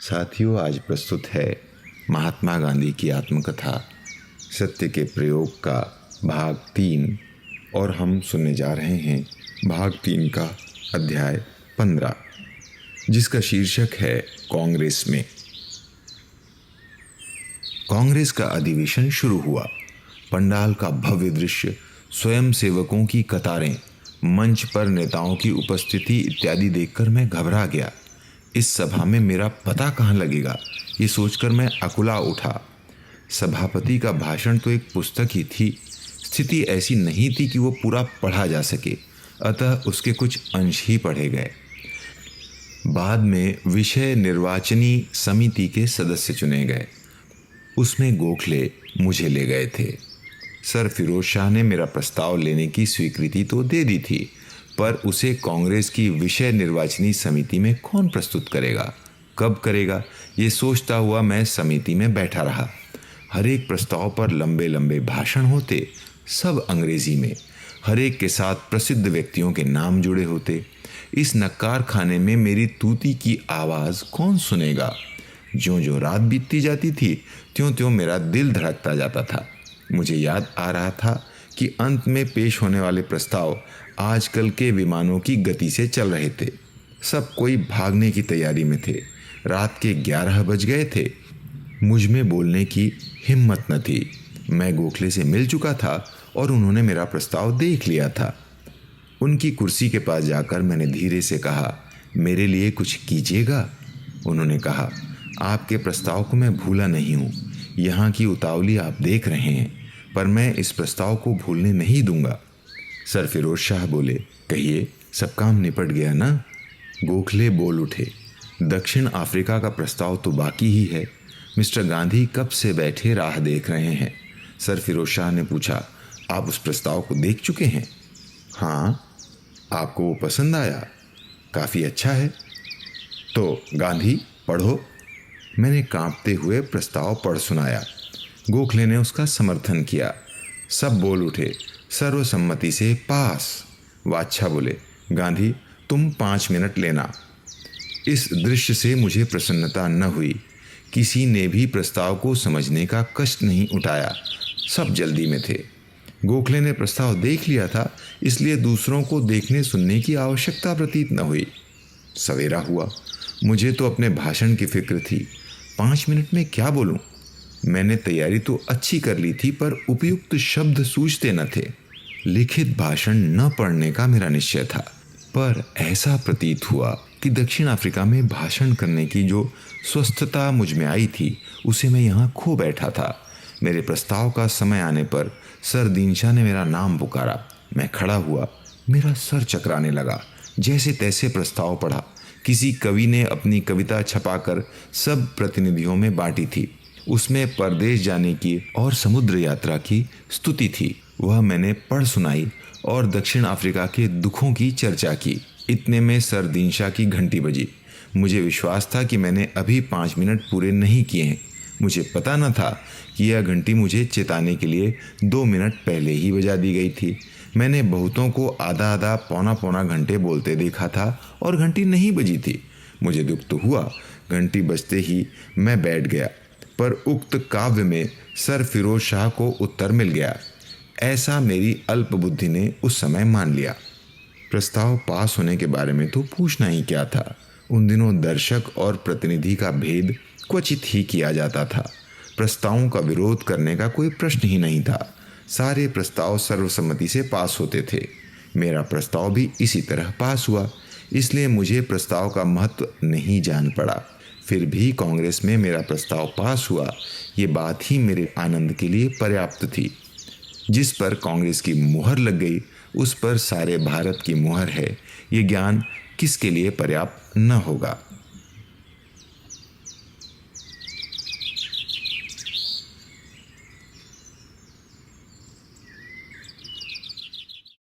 साथियों, आज प्रस्तुत है महात्मा गांधी की आत्मकथा सत्य के प्रयोग का भाग 3 और हम सुनने जा रहे हैं भाग 3 का अध्याय 15, जिसका शीर्षक है कांग्रेस में। कांग्रेस का अधिवेशन शुरू हुआ। पंडाल का भव्य दृश्य, स्वयं सेवकों की कतारें, मंच पर नेताओं की उपस्थिति इत्यादि देखकर मैं घबरा गया। इस सभा में मेरा पता कहाँ लगेगा, ये सोचकर मैं अकुला उठा। सभापति का भाषण तो एक पुस्तक ही थी। स्थिति ऐसी नहीं थी कि वो पूरा पढ़ा जा सके, अतः उसके कुछ अंश ही पढ़े गए। बाद में विषय निर्वाचनी समिति के सदस्य चुने गए। उसमें गोखले मुझे ले गए थे। सर फिरोज शाह ने मेरा प्रस्ताव लेने की स्वीकृति तो दे दी थी, पर उसे कांग्रेस की विषय निर्वाचनी समिति में कौन प्रस्तुत करेगा, कब करेगा, ये सोचता हुआ मैं समिति में बैठा रहा। हर एक प्रस्ताव पर लंबे लंबे भाषण होते, सब अंग्रेजी में। हर एक के साथ प्रसिद्ध व्यक्तियों के नाम जुड़े होते। इस नक्कार खाने में मेरी तूती की आवाज़ कौन सुनेगा। ज्यों ज्यों रात बीतती जाती थी, त्यों त्यों मेरा दिल धड़कता जाता था। मुझे याद आ रहा था कि अंत में पेश होने वाले प्रस्ताव आजकल के विमानों की गति से चल रहे थे। सब कोई भागने की तैयारी में थे। रात के 11 बज गए थे। मुझ में बोलने की हिम्मत न थी। मैं गोखले से मिल चुका था और उन्होंने मेरा प्रस्ताव देख लिया था। उनकी कुर्सी के पास जाकर मैंने धीरे से कहा, मेरे लिए कुछ कीजिएगा। उन्होंने कहा, आपके प्रस्ताव को मैं भूला नहीं हूँ। यहाँ की उतावली आप देख रहे हैं, पर मैं इस प्रस्ताव को भूलने नहीं दूंगा। सर फिरोज शाह बोले, कहिए, सब काम निपट गया ना? गोखले बोल उठे, दक्षिण अफ्रीका का प्रस्ताव तो बाकी ही है। मिस्टर गांधी कब से बैठे राह देख रहे हैं। सर फिरोज शाह ने पूछा, आप उस प्रस्ताव को देख चुके हैं? हाँ। आपको वो पसंद आया? काफ़ी अच्छा है। तो गांधी पढ़ो। मैंने कांपते हुए प्रस्ताव पढ़ सुनाया। गोखले ने उसका समर्थन किया। सब बोल उठे, सर्वसम्मति से पास। वाच्छा बोले, गांधी तुम 5 मिनट लेना। इस दृश्य से मुझे प्रसन्नता न हुई। किसी ने भी प्रस्ताव को समझने का कष्ट नहीं उठाया। सब जल्दी में थे। गोखले ने प्रस्ताव देख लिया था, इसलिए दूसरों को देखने सुनने की आवश्यकता प्रतीत न हुई। सवेरा हुआ। मुझे तो अपने भाषण की फिक्र थी। 5 मिनट में क्या बोलूं? मैंने तैयारी तो अच्छी कर ली थी, पर उपयुक्त शब्द सूझते न थे। लिखित भाषण न पढ़ने का मेरा निश्चय था, पर ऐसा प्रतीत हुआ कि दक्षिण अफ्रीका में भाषण करने की जो स्वस्थता मुझ में आई थी, उसे मैं यहाँ खो बैठा था। मेरे प्रस्ताव का समय आने पर सर दीनशा ने मेरा नाम पुकारा। मैं खड़ा हुआ। मेरा सर चकराने लगा। जैसे तैसे प्रस्ताव पढ़ा। किसी कवि ने अपनी कविता छपाकर सब प्रतिनिधियों में बांटी थी। उसमें परदेश जाने की और समुद्र यात्रा की स्तुति थी। वह मैंने पढ़ सुनाई और दक्षिण अफ्रीका के दुखों की चर्चा की। इतने में सर दीनशा की घंटी बजी। मुझे विश्वास था कि मैंने अभी 5 मिनट पूरे नहीं किए हैं। मुझे पता न था कि यह घंटी मुझे चेताने के लिए 2 मिनट पहले ही बजा दी गई थी। मैंने बहुतों को आधा आधा पौना पौना घंटे बोलते देखा था और घंटी नहीं बजी थी। मुझे दुख तो हुआ। घंटी बजते ही मैं बैठ गया, पर उक्त काव्य में सर फिरोज शाह को उत्तर मिल गया। ऐसा मेरी अल्प बुद्धि ने उस समय मान लिया। प्रस्ताव पास होने के बारे में तो पूछना ही क्या था। उन दिनों दर्शक और प्रतिनिधि का भेद क्वचित ही किया जाता था। प्रस्तावों का विरोध करने का कोई प्रश्न ही नहीं था। सारे प्रस्ताव सर्वसम्मति से पास होते थे। मेरा प्रस्ताव भी इसी तरह पास हुआ, इसलिए मुझे प्रस्ताव का महत्व नहीं जान पड़ा। फिर भी कांग्रेस में मेरा प्रस्ताव पास हुआ, ये बात ही मेरे आनंद के लिए पर्याप्त थी। जिस पर कांग्रेस की मुहर लग गई, उस पर सारे भारत की मुहर है, ये ज्ञान किसके लिए पर्याप्त न होगा।